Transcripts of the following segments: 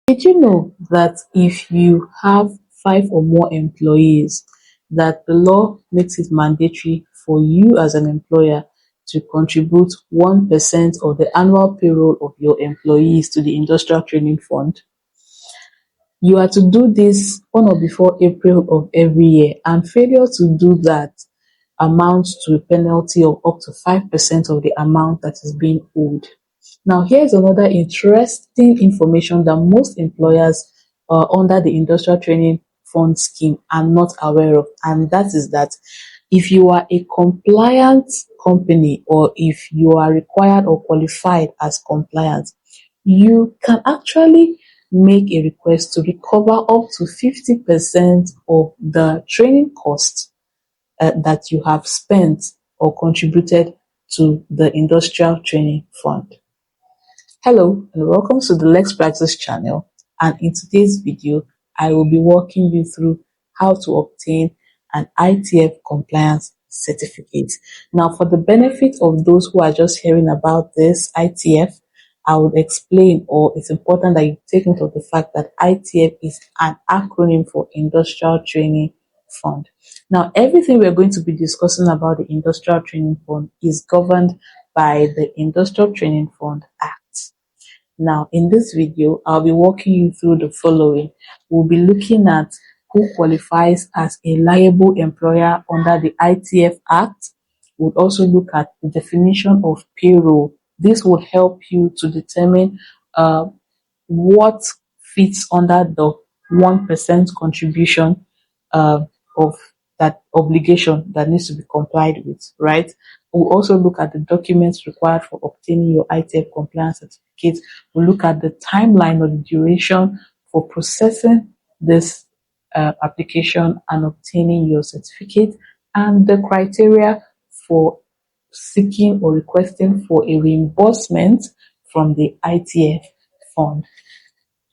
Did you know that if you have 5 or more employees, that the law makes it mandatory for you as an employer to contribute 1% of the annual payroll of your employees to the industrial training fund? You are to do this on or before April of every year, and failure to do that amounts to a penalty of up to 5% of the amount that is being owed. Now, here's another interesting information that most employers under the Industrial Training Fund scheme are not aware of, and that is that if you are a compliant company, or if you are required or qualified as compliant, you can actually make a request to recover up to 50% of the training costs that you have spent or contributed to the Industrial Training Fund. Hello and welcome to the Lex-Praxis channel, and in today's video I will be walking you through how to obtain an ITF Compliance Certificate. Now, for the benefit of those who are just hearing about this ITF, I would explain, or it's important that you take note of the fact that ITF is an acronym for Industrial Training Fund. Now, everything we're going to be discussing about the Industrial Training Fund is governed by the Industrial Training Fund Act. Now, in this video, I'll be walking you through the following. We'll be looking at who qualifies as a liable employer under the ITF Act. We'll also look at the definition of payroll. This will help you to determine what fits under the 1% contribution of that obligation that needs to be complied with, right? We'll also look at the documents required for obtaining your ITF compliance certificate. We'll look at the timeline or the duration for processing this application and obtaining your certificate, and the criteria for seeking or requesting for a reimbursement from the ITF fund.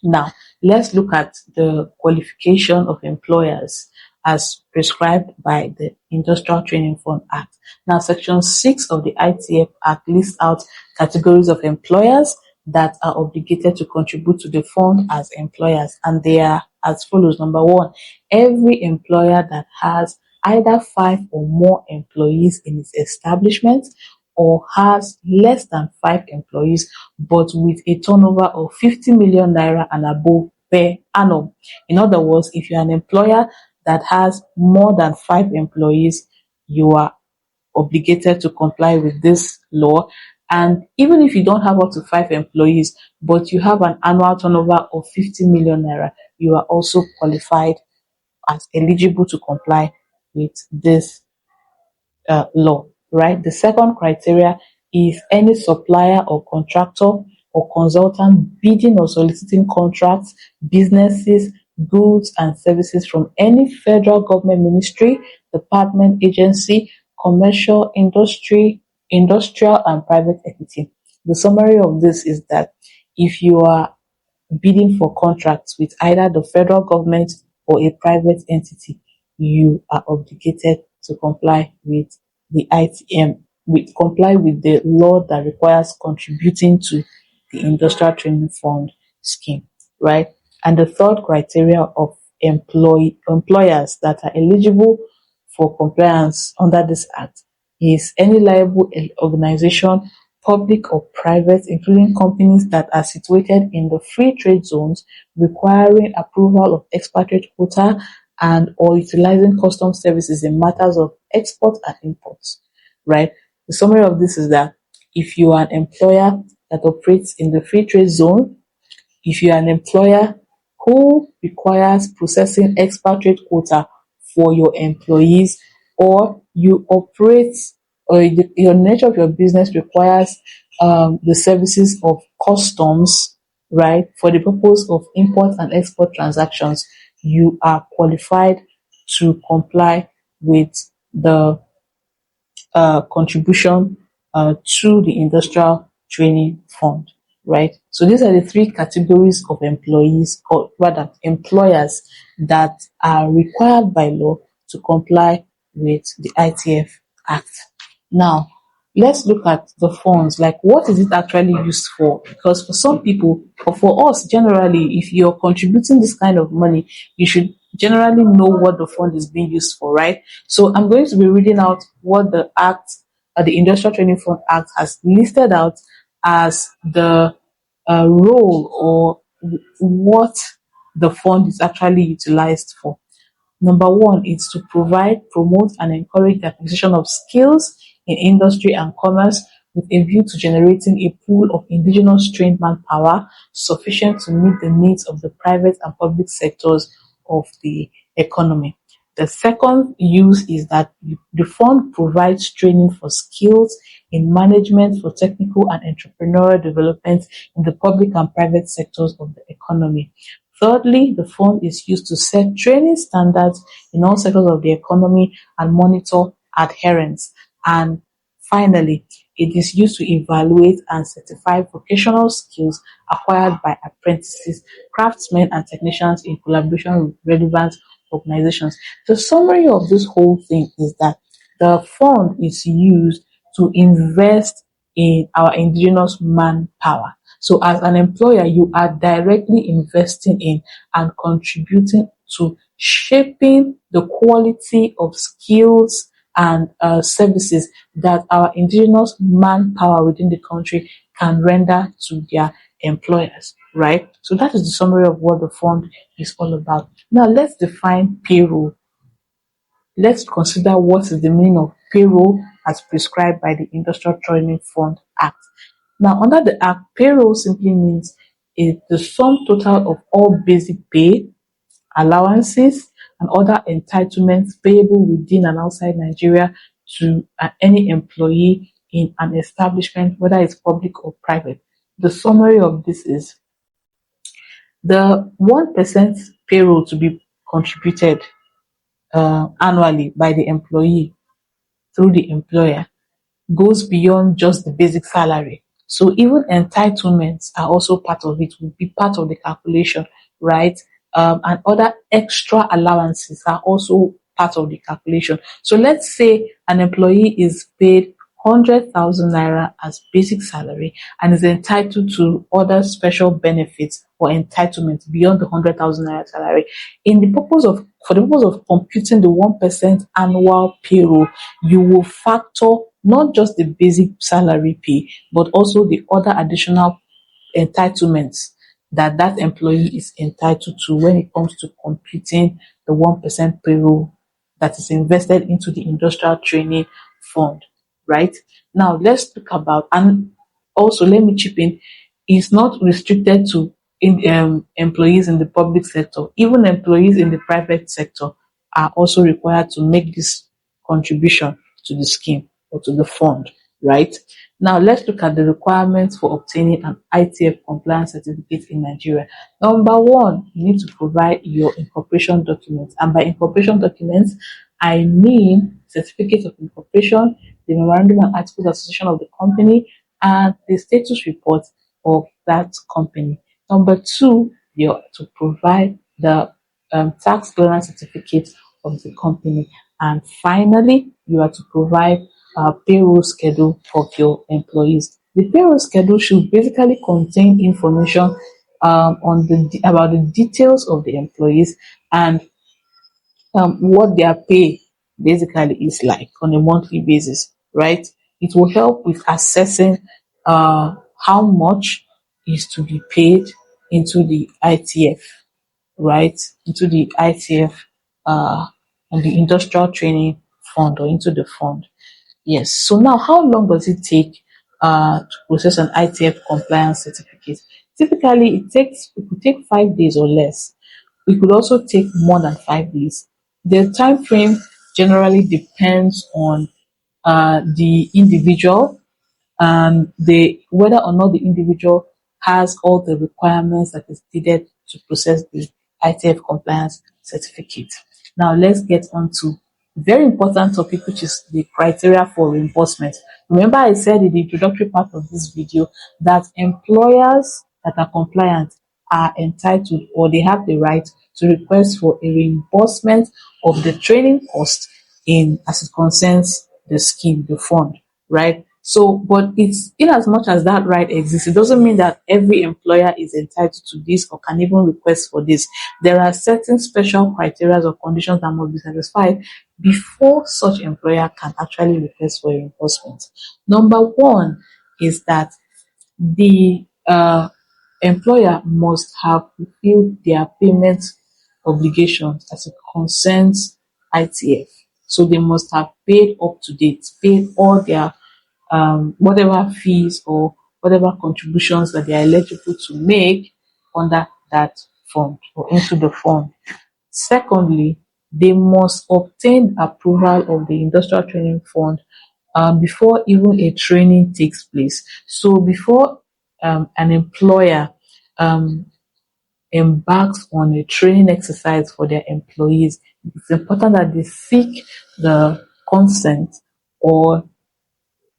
Now, let's look at the qualification of employers as prescribed by the Industrial Training Fund Act. Now, Section 6 of the ITF Act lists out categories of employers that are obligated to contribute to the fund as employers, and they are as follows. Number 1, every employer that has either 5 or more employees in its establishment, or has less than 5 employees but with a turnover of 50 million naira and above per annum. In other words, if you're an employer that has more than 5 employees, you are obligated to comply with this law. And even if you don't have up to 5 employees, but you have an annual turnover of 50 million naira, you are also qualified as eligible to comply with this law, right? The second criteria is any supplier or contractor or consultant bidding or soliciting contracts, businesses, goods and services from any federal government ministry, department, agency, commercial, industrial and private equity. The summary of this is that if you are bidding for contracts with either the federal government or a private entity, you are obligated to comply with the comply with the law that requires contributing to the Industrial Training Fund scheme, right? And the third criteria of employers that are eligible for compliance under this act is any liable organization, public or private, including companies that are situated in the free trade zones, requiring approval of expatriate quota and or utilizing custom services in matters of export and imports, right? The summary of this is that if you are an employer that operates in the free trade zone, if you are an employer who requires processing expatriate quota for your employees, or you operate, or your nature of your business requires the services of customs, right, for the purpose of import and export transactions, you are qualified to comply with the contribution to the Industrial Training Fund, right? So these are the 3 categories of employees, or rather employers, that are required by law to comply with the ITF Act. Now, let's look at the funds. Like, what is it actually used for? Because for some people, or for us generally, if you're contributing this kind of money, you should generally know what the fund is being used for, right? So I'm going to be reading out what the Act, the Industrial Training Fund Act, has listed out as the role, or what the fund is actually utilized for. Number one is to provide, promote, and encourage the acquisition of skills in industry and commerce with a view to generating a pool of indigenous trained manpower sufficient to meet the needs of the private and public sectors of the economy. The second use is that the fund provides training for skills in management for technical and entrepreneurial development in the public and private sectors of the economy. Thirdly, the fund is used to set training standards in all sectors of the economy and monitor adherence. And finally, it is used to evaluate and certify vocational skills acquired by apprentices, craftsmen, and technicians in collaboration with relevant organizations. The summary of this whole thing is that the fund is used to invest in our indigenous manpower. So as an employer, you are directly investing in and contributing to shaping the quality of skills and services that our indigenous manpower within the country can render to their employers, right? So that is the summary of what the fund is all about. Now let's define payroll. Let's consider what is the meaning of payroll as prescribed by the Industrial Training Fund Act. Now, under the Act, payroll simply means the sum total of all basic pay, allowances, and other entitlements payable within and outside Nigeria to any employee in an establishment, whether it's public or private. The summary of this is the 1% payroll to be contributed annually by the employee through the employer goes beyond just the basic salary. So even entitlements are also part of it, will be part of the calculation, right? And other extra allowances are also part of the calculation. So let's say an employee is paid 100,000 naira as basic salary and is entitled to other special benefits or entitlements beyond the 100,000 naira salary. For the purpose of computing the 1% annual payroll, you will factor not just the basic salary pay, but also the other additional entitlements that that employee is entitled to when it comes to computing the 1% payroll that is invested into the industrial training fund, right? Now let's talk about, and also let me chip in, it's not restricted to employees in the public sector. Even employees in the private sector are also required to make this contribution to the scheme or to the fund, right? Now let's look at the requirements for obtaining an ITF Compliance Certificate in Nigeria. Number one, you need to provide your incorporation documents. And by incorporation documents, I mean certificate of incorporation, the memorandum and articles of association of the company, and the status report of that company. Number two, you are to provide the tax clearance certificate of the company. And finally, you are to provide a payroll schedule of your employees. The payroll schedule should basically contain information about the details of the employees and what their pay basically is like on a monthly basis, right? It will help with assessing how much is to be paid into the ITF, right? Into the ITF and the Industrial Training Fund, or into the fund. Yes. So now, how long does it take to process an ITF compliance certificate? Typically, it could take 5 days or less. It could also take more than 5 days. The time frame generally depends on the individual and the whether or not the individual has all the requirements that is needed to process the ITF compliance certificate. Now let's get on to a very important topic, which is the criteria for reimbursement. Remember, I said in the introductory part of this video that employers that are compliant are entitled, or they have the right to request for a reimbursement of the training cost in as it concerns the scheme, the fund, right? So, but it's in as much as that right exists, it doesn't mean that every employer is entitled to this or can even request for this. There are certain special criteria or conditions that must be satisfied before such employer can actually request for reimbursement. Number one is that the employer must have fulfilled their payment obligations as it concerns ITF. So they must have paid up to date, paid all their whatever fees or whatever contributions that they are eligible to make under that fund or into the fund. Secondly, they must obtain approval of the industrial training fund before even a training takes place. So before an employer um, embarks on a training exercise for their employees, it's important that they seek the consent or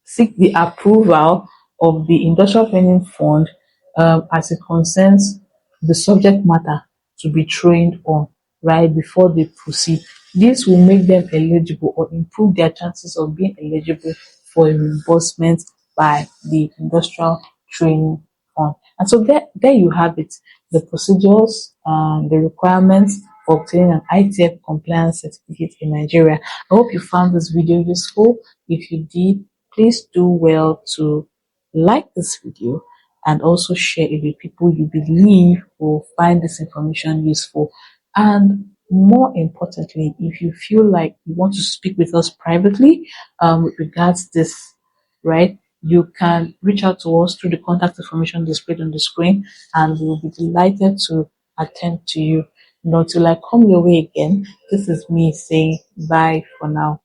seek the approval of the Industrial Training Fund as it concerns the subject matter to be trained on right before they proceed. This will make them eligible or improve their chances of being eligible for a reimbursement by the Industrial Training Fund. And so there you have it, the procedures and the requirements for obtaining an ITF Compliance Certificate in Nigeria. I hope you found this video useful. If you did, please do well to like this video and also share it with people you believe will find this information useful. And more importantly, if you feel like you want to speak with us privately with regards this, right, you can reach out to us through the contact information displayed on the screen, and we will be delighted to attend to you. Until I come your way again, this is me saying bye for now.